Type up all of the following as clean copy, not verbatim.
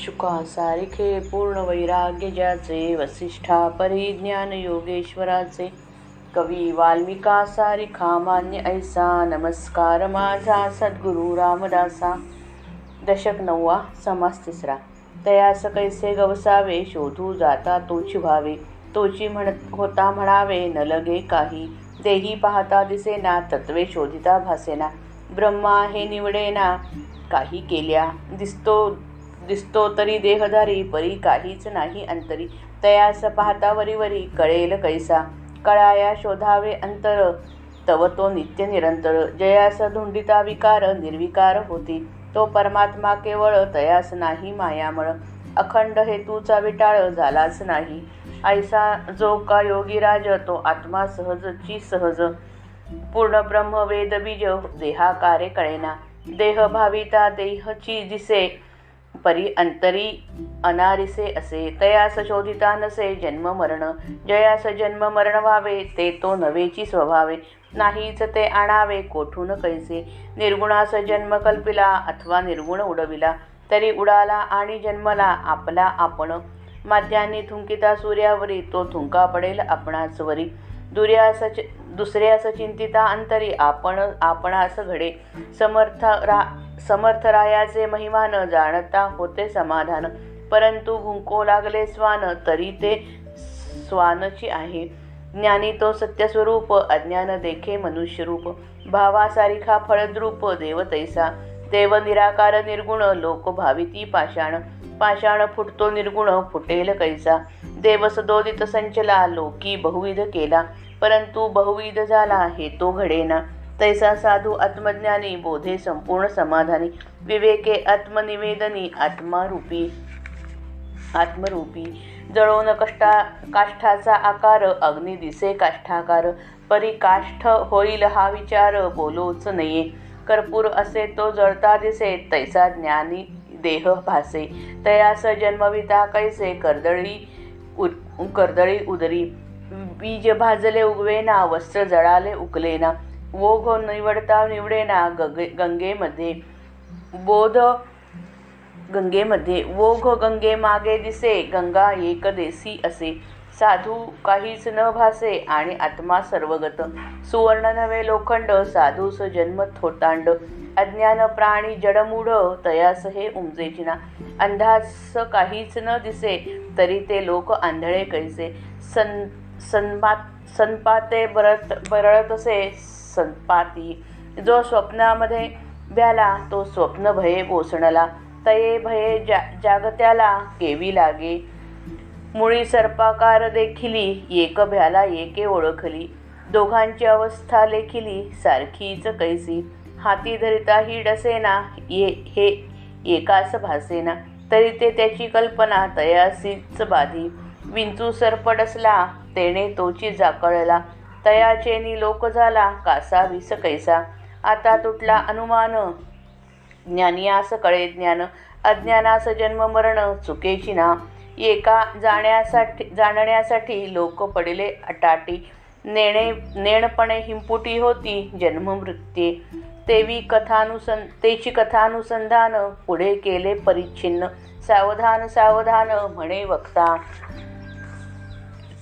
शुका सारिखे पूर्ण वैराग्य ज्याचे, वसिष्ठा परिज्ञान योगेश्वराचे, कवी वाल्मिका सारिखा मान्य ऐसा, नमस्कार माझा सद्गुरु रामदासा. दशक 9. समास 3. तयास कैसे गवसावे, शोधू जाता तोची व्हावे, तोची होता म्हणावे न लगे काही. देही पाहता दिसेना, तत्वे शोधिता भासेना, ब्रह्मा हे निवडेना काही केल्या. दिसतो तरी देहधारी, परी काहीच नाही अंतरी. तयास पाहता वरी कळेल कैसा, कळाया शोधावे अंतर, तव तो नित्य निरंतर. जयास धुंडिता विकार, निर्विकार होती, तो परमात्मा केवळ. तयास नाही मायामळ, अखंड हेतूचा विटाळ झालाच नाही. ऐसा जो का योगीराज, तो आत्मा सहजची सहज. पूर्ण ब्रह्म वेद बीज, देहाकारे कळेना. देह भाविता देहची दिसे, परी अंतरी अनारिसे असे. तयास शोधिता नसे जन्म मरण, जयास जन्म मरण व्हावे, ते तो नवेची स्वभावे. नाहीच ते आणावे कोठून कैसे, निर्गुणास जन्म कल्पिला, अथवा निर्गुण उडविला, तरी उडाला आणि जन्मला आपला आपण. माध्यानी थुंकिता सूर्यावरी, तो थुंका पडेल आपणाच वरी. दुसऱ्यास चिंतिता अंतरी, आपणास घडे. समर्थ रायाचे महिमान, जाणता होते समाधान. परंतु भुंको लागले स्वान, तरी ते स्वानची आहे. ज्ञानी तो सत्यस्वरूप, अज्ञान देखे मनुष्यरूप. भावासारिखा फळद्रूप, देव तैसा. देव निराकार निर्गुण, लोक भाविती पाषाण. पाषाण फुटतो निर्गुण, फुटेल कैसा. देव सदोदित संचला, लोकी बहुविध केला, परंतु बहुविध झाला हे तो घडेना. तैसा साधू आत्मज्ञानी, बोधे संपूर्ण समाधानी. विवेके आत्मनिवेदनी, आत्मरूपी. जळोन काष्ठाचा आकार, अग्नी दिसे काष्ठाकार. परी काष्ठ होईल हा विचार, बोलोच नये. कर्पूर असे तो जळता दिसे, तैसा ज्ञानी देह भासे. तयास जन्मविता कैसे, कर्दळी उदरी. बीज भाजले उगवेना, वस्त्र जळाले उकलेना. ओघ निवडेना गंगेमध्ये, ओघ गंगे मागे दिसे, गंगा एक देसी असे. साधू काहीच न भासे, आणि आत्मा सर्वगत. सुवर्ण नवे लोखंड, साधूस जन्म थोतांड. अज्ञान प्राणी जडमूढ, तयास हे उमजेचिना. अंधास काहीच न दिसे, तरी ते लोक आंधळे कैसे. सनपाते बरळतसे संपाती. जो स्वप्नामध्ये भ्याला, तो स्वप्न भये ओसणला. तये भये जागत्याला केवी लागे. मुळी सर्पाकार देखिली, एक भ्याला एके ओळखली. दोघांची अवस्था लेखिली, सारखीच कैसी. हाती धरिता ही डसेना, हे एकास भासेना. तरी ते त्याची कल्पना, तयासीच बाधी. विंचू सर्प डसला, तेने तोची जाकळला. तयाचेनी लोक झाला, कासा विस कैसा. आता तुटला अनुमान, ज्ञानियास कळे ज्ञान. अज्ञानास जन्म मरण, चुकेची ना. एका जाणण्यासाठी लोक पडिले अटाटी. नेणपणे हिंपुटी होती जन्म मृत्ये. तेची कथानुसंधान, पुढे केले परिच्छिन्न. सावधान सावधान म्हणे वक्ता,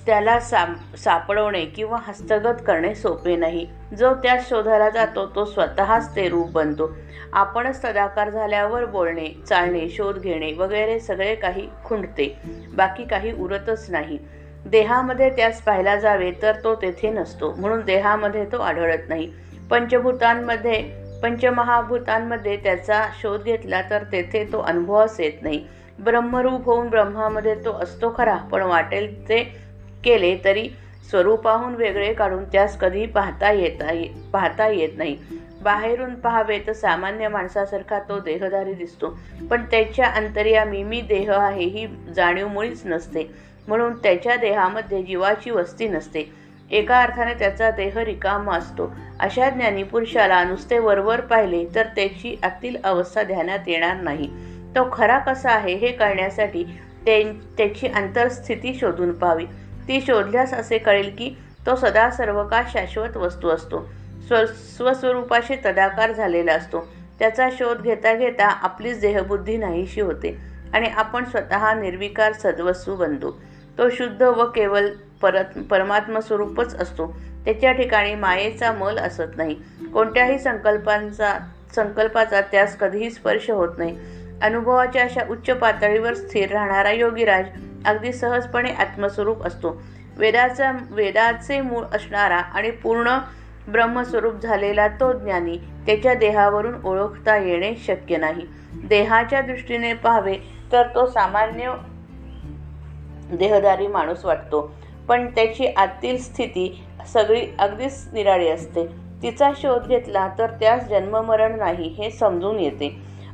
त्याला सापडवणे किंवा हस्तगत करणे सोपे नाही. जो त्या शोधाला जातो, तो स्वतःच ते रूप बनतो. आपणच तदाकार झाल्यावर बोलणे, चालणे, शोध घेणे वगैरे सगळे काही खुंटते, बाकी काही उरतच नाही. देहामध्ये त्यास पाहायला जावे तर तो तेथे नसतो, म्हणून देहामध्ये तो आढळत नाही. पंचमहाभूतांमध्ये त्याचा शोध घेतला तर तेथे तो अनुभवास येत नाही. ब्रह्मरूप होऊन ब्रह्मामध्ये तो असतो खरा, पण वाटेल ते केले तरी स्वरूपाहून वेगळे काढून त्यास कधी पाहता येत नाही. बाहेरून पाहावे तर सामान्य माणसासारखा तो देहधारी दिसतो, पण त्याच्या अंतर्यामी मी देह आहे ही जाणीव मुळीच नसते. म्हणून त्याच्या देहामध्ये जीवाची वस्ती नसते. एका अर्थाने त्याचा देह रिकामा असतो. अशा ज्ञानी पुरुषाला नुसते वरवर पाहिले तर त्याची आतील अवस्था ध्यानात येणार नाही. तो खरा कसा आहे हे कळण्यासाठी त्याची अंतरस्थिती शोधून पाहावी. ती शोधल्यास असे कळेल की तो सदा सर्वकाळ शाश्वत वस्तू असतो, स्वस्वरूपाशी तदाकार झालेला असतो. त्याचा शोध घेता घेता आपलीच देहबुद्धी नाहीशी होते. आणि आपण स्वतः निर्विकार सद्वस्तू बनतो. तो शुद्ध व केवळ परमात्मा स्वरूपच असतो. त्याच्या ठिकाणी मायेचा मल असत नाही. कोणत्याही संकल्पाचा त्यास कधीही स्पर्श होत नाही. अनुभवाच्या अशा उच्च पातळीवर स्थिर राहणारा योगीराज अगदी सहजपणे आत्मस्वरूप असतो. वेदाचे मूळ असणारा आणि पूर्ण ब्रह्मस्वरूप झालेला तो ज्ञानी त्याच्या देहावरून ओळखता येणे शक्य नाही. देहाच्या दृष्टीने पाहावे तर तो सामान्य देहधारी माणूस वाटतो, पण त्याची आतील स्थिती सगळी अगदीच निराळी असते. तिचा शोध घेतला तर त्यास जन्ममरण नाही हे समजून येते.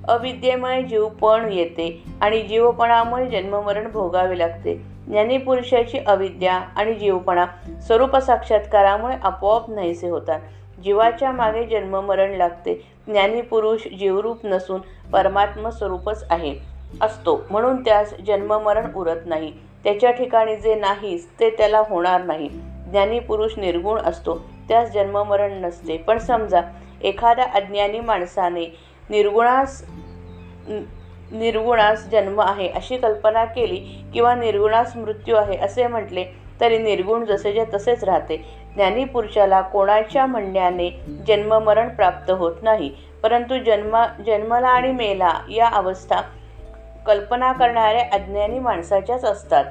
अविद्येमुळे जीवपण येते आणि जीवपणामुळे जन्ममरण भोगावे लागते. ज्ञानीपुरुषाची अविद्या आणि जीवपणा स्वरूप साक्षात्कारामुळे आपोआप नाहीसे होतात. जीवाच्या मागे जन्ममरण लागते. ज्ञानीपुरुष जीवरूप नसून परमात्मा स्वरूपच असतो, म्हणून त्यास जन्ममरण उरत नाही. त्याच्या ठिकाणी जे नाहीच ते त्याला होणार नाही. ज्ञानीपुरुष निर्गुण असतो, त्यास जन्ममरण नसते. पण समजा एखाद्या अज्ञानी माणसाने निर्गुणास जन्म आहे अशी कल्पना केली किंवा निर्गुणास मृत्यू आहे असे म्हटले तरी निर्गुण जसेच्या तसेच राहते. ज्ञानीपुरुषाला कोणाच्या म्हणण्याने जन्ममरण प्राप्त होत नाही, परंतु जन्मला आणि मेला या अवस्था कल्पना करणाऱ्या अज्ञानी माणसाच्याच असतात.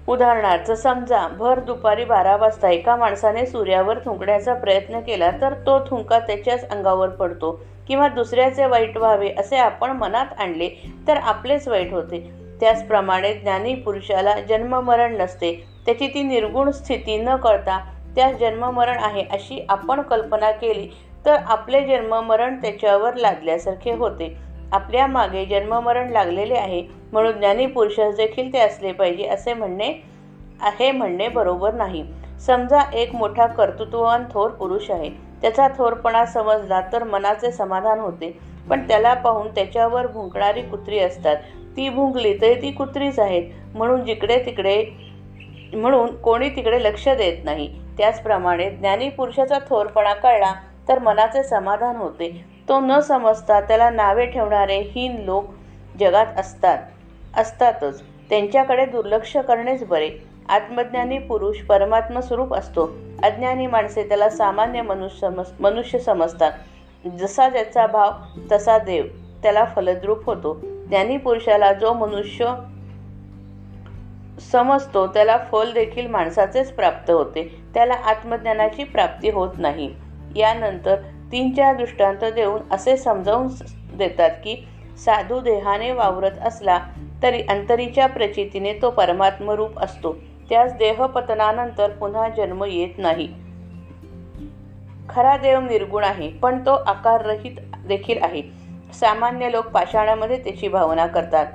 उदाहरणार्थ, समजा भर दुपारी 12 वाजता एका माणसाने सूर्यावर थुंकण्याचा प्रयत्न केला तर तो थुंका त्याच्याच अंगावर पडतो, किंवा दुसऱ्याचे वाईट व्हावे असे आपण मनात आणले तर आपलेच वाईट होते. त्याचप्रमाणे ज्ञानी पुरुषाला जन्ममरण नसते. त्याची ती निर्गुण स्थिती न कळता त्यास जन्ममरण आहे अशी आपण कल्पना केली तर आपले जन्ममरण त्याच्यावर लादल्यासारखे होते. आपल्या मागे जन्ममरण लागलेले आहे म्हणून ज्ञानी पुरुषास देखील ते असले पाहिजे असे म्हणणे बरोबर नाही. समजा एक मोठा कर्तृत्ववान थोर पुरुष आहे. त्याचा थोरपणा समजला तर मनाचे समाधान होते, पण त्याला पाहून त्याच्यावर भुंकणारी कुत्री असतात. ती भुंकली तरी ती कुत्रीच आहेत म्हणून कोणी तिकडे लक्ष देत नाही. त्याचप्रमाणे ज्ञानी पुरुषाचा थोरपणा कळला तर मनाचे समाधान होते. तो न समजता त्याला नावे ठेवणारे हीन लोक जगात असतातच. त्यांच्याकडे दुर्लक्ष करणेच बरे. आत्मज्ञानी पुरुष परमात्मा स्वरूप असतो. अज्ञानी माणसे त्याला सामान्य मनुष्य समजतात. जसा ज्याचा भाव तसा देव त्याला फलद्रूप होतो. ज्ञानी पुरुषाला जो मनुष्य समजतो त्याला फल देखील माणसाचेच प्राप्त होते. त्याला आत्मज्ञानाची प्राप्ती होत नाही. यानंतर 3-4 दृष्टांत देऊन असे समजावून देतात की साधू देहाने वावरत असला तरी अंतरीच्या प्रचितीने तो परमात्मरूप असतो. त्यास देहपतनानंतर पुन्हा जन्म येत नाही. खरा देव निर्गुण आहे, पण तो आकाररहित देखील आहे. सामान्य लोक पाषाणामध्ये त्याची भावना करतात.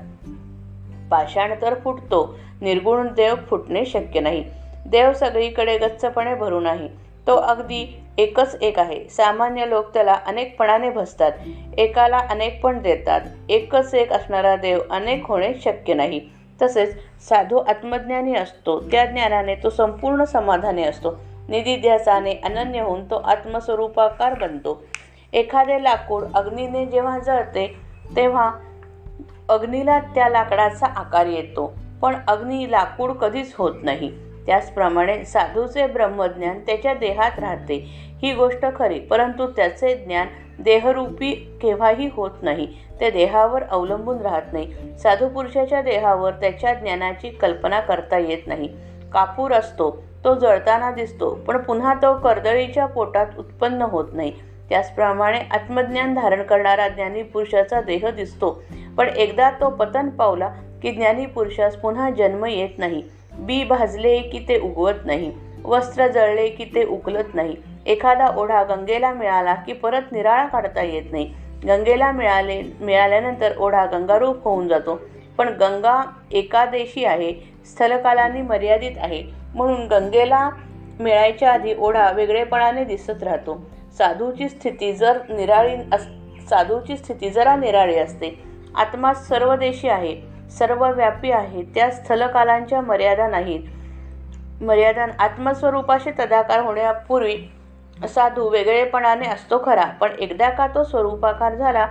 पाषाण तर फुटतो, निर्गुण देव फुटणे शक्य नाही. देव सगळीकडे गच्चपणे भरून आहे. तो अगदी एकच एक आहे. सामान्य लोक त्याला अनेकपणाने भजतात, एकाला अनेकपण देतात. एकच एक असणारा देव अनेक होणे शक्य नाही. तसेच साधू आत्मज्ञानी असतो. त्या ज्ञानाने तो संपूर्ण समाधानी असतो. निधिध्यासाने अनन्य होऊन तो आत्मस्वरूपाकार बनतो. एखादे लाकूड अग्नीने जेव्हा जळते तेव्हा अग्नीला त्या लाकडाचा आकार येतो, पण अग्नी लाकूड कधीच होत नाही. त्याचप्रमाणे साधूचे ब्रह्मज्ञान त्याच्या देहात राहते ही गोष्ट खरी, परंतु त्याचे ज्ञान देहरूपी केव्हाही होत नाही. ते देहावर अवलंबून राहत नाही. साधू पुरुषाच्या देहावर त्याच्या ज्ञानाची कल्पना करता येत नाही. कापूर असतो, तो जळताना दिसतो, पण पुन्हा तो कर्दळीच्या पोटात उत्पन्न होत नाही. त्याचप्रमाणे आत्मज्ञान धारण करणारा ज्ञानी पुरुषाचा देह दिसतो, पण एकदा तो पतन पावला की ज्ञानी पुरुषास पुन्हा जन्म येत नाही. बी भाजले की ते उगवत नाही. वस्त्र जळले की ते उकलत नाही. एखादा ओढा गंगेला मिळाला की परत निराळा काढता येत नाही. गंगेला मिळाल्यानंतर ओढा गंगारूप होऊन जातो, पण गंगा एकादेशी आहे, स्थलकालांनी मर्यादित आहे, म्हणून गंगेला मिळायच्या आधी ओढा वेगळेपणाने दिसत राहतो. साधूची स्थिती जरा निराळी असते. आत्मा सर्वदेशी आहे, सर्वव्यापी आहे. त्या स्थलकालांच्या मर्यादा नाहीत. आत्मस्वरूपाशी तदाकार होण्यापूर्वी साधू वेगळेपणाने असतो खरा, पण एकदा का तो स्वरूपाकार झाला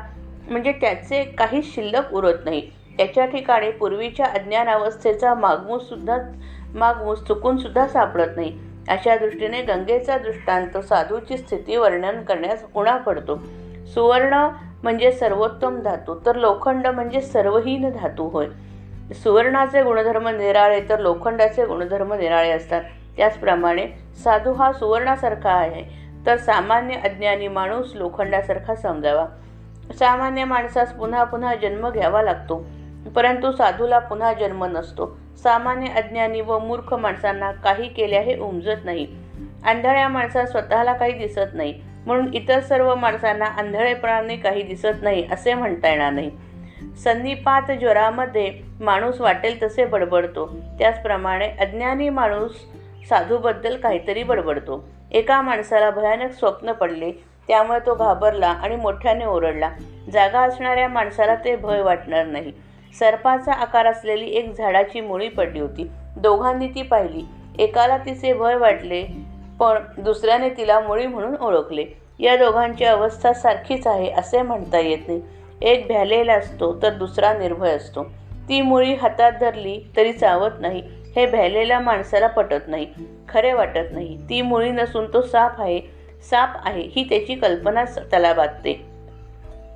म्हणजे त्याचे काही शिल्लक उरत नाही. याच्या ठिकाणी पूर्वीच्या अज्ञान अवस्थेचा मागमूस चुकून सुद्धा सापडत नाही. अशा दृष्टीने गंगेचा दृष्टांत साधूची स्थिती वर्णन करण्यास उणा पडतो. सुवर्ण म्हणजे सर्वोत्तम धातू, तर लोखंड म्हणजे सर्वहीन धातू होय. सुवर्णाचे गुणधर्म निराळे तर लोखंडाचे गुणधर्म निराळे असतात. त्याचप्रमाणे साधू हा सुवर्णासारखा आहे, तर सामान्य अज्ञानी माणूस लोखंडासारखा समजावा. सामान्य माणसास पुन्हा पुन्हा जन्म घ्यावा लागतो, परंतु साधूला पुन्हा जन्म नसतो. सामान्य अज्ञानी व मूर्ख माणसांना काही केल्याहे उमजत नाही. आंधळ्या माणसास स्वतःला काही दिसत नाही, म्हणून इतर सर्व माणसांना आंधळेपणाने काही दिसत नाही असे म्हणता येणार नाही. संनिपात ज्वरामध्ये माणूस वाटेल तसे बडबडतो, त्याचप्रमाणे अज्ञानी माणूस साधूबद्दल काहीतरी बडबडतो. एका माणसाला भयानक स्वप्न पडले, त्यामुळे तो घाबरला आणि मोठ्याने ओरडला. जागा असणाऱ्या माणसाला ते भय वाटणार नाही. सर्पाचा आकार असलेली एक झाडाची मुळी पडली होती. दोघांनी ती पाहिली. एकाला तिचे भय वाटले, पण दुसऱ्याने तिला मुळी म्हणून ओळखले. या दोघांची अवस्था सारखीच आहे असे म्हणता येत नाही. एक भ्यालेला असतो तर दुसरा निर्भय असतो. ती मुळी हातात धरली तरी चावत नाही हे भ्यालेल्या माणसाला पटत नाही, खरे वाटत नाही. ती मुळी नसून तो साप आहे ही त्याची कल्पना त्याला बाधते.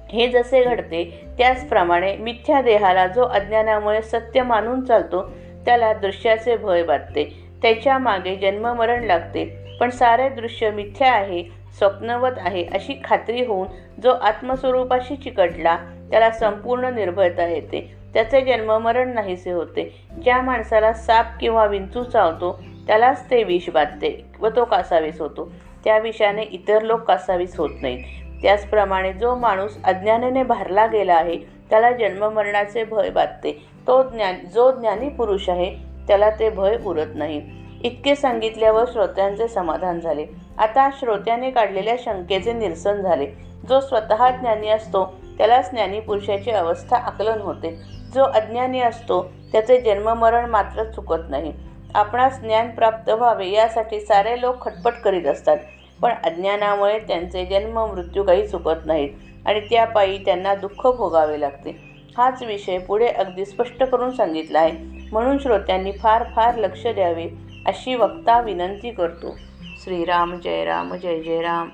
हे जसे घडते त्याचप्रमाणे मिथ्या देहाला जो अज्ञानामुळे सत्य मानून चालतो त्याला दृश्याचे भय बाधते. त्याच्या मागे जन्ममरण लागते, पण सारे दृश्य मिथ्या आहे, स्वप्नवत आहे अशी खात्री होऊन जो आत्मस्वरूपाशी चिकटला त्याला संपूर्ण निर्भयता येते. त्याचे जन्ममरण नाहीसे होते. ज्या माणसाला साप किंवा विंचू चावतो त्यालाच ते विष बाधते व तो कासावीस होतो. त्या विषाने इतर लोक कासावीस होत नाहीत. त्याचप्रमाणे जो माणूस अज्ञानाने भारला गेला आहे त्याला जन्ममरणाचे भय बाधते. जो ज्ञानी पुरुष आहे त्याला ते भय उरत नाही. इतके सांगितल्यावर श्रोत्यांचे समाधान झाले. आता श्रोत्याने काढलेल्या शंकेचे निरसन झाले. जो स्वतः ज्ञानी असतो त्यालाच ज्ञानी पुरुषाची अवस्था आकलन होते. जो अज्ञानी असतो त्याचे जन्ममरण मात्र चुकत नाही. आपणास ज्ञान प्राप्त व्हावे यासाठी सारे लोक खटपट करीत असतात, पण अज्ञानामुळे त्यांचे जन्म मृत्यू काही चुकत नाहीत आणि त्यापायी त्यांना दुःख भोगावे लागते. हाच विषय पुढे अगदी स्पष्ट करून सांगितला आहे, म्हणून श्रोत्यांनी फार फार लक्ष द्यावे अशी वक्ता विनंती करतो. श्रीराम जय राम जय जय राम.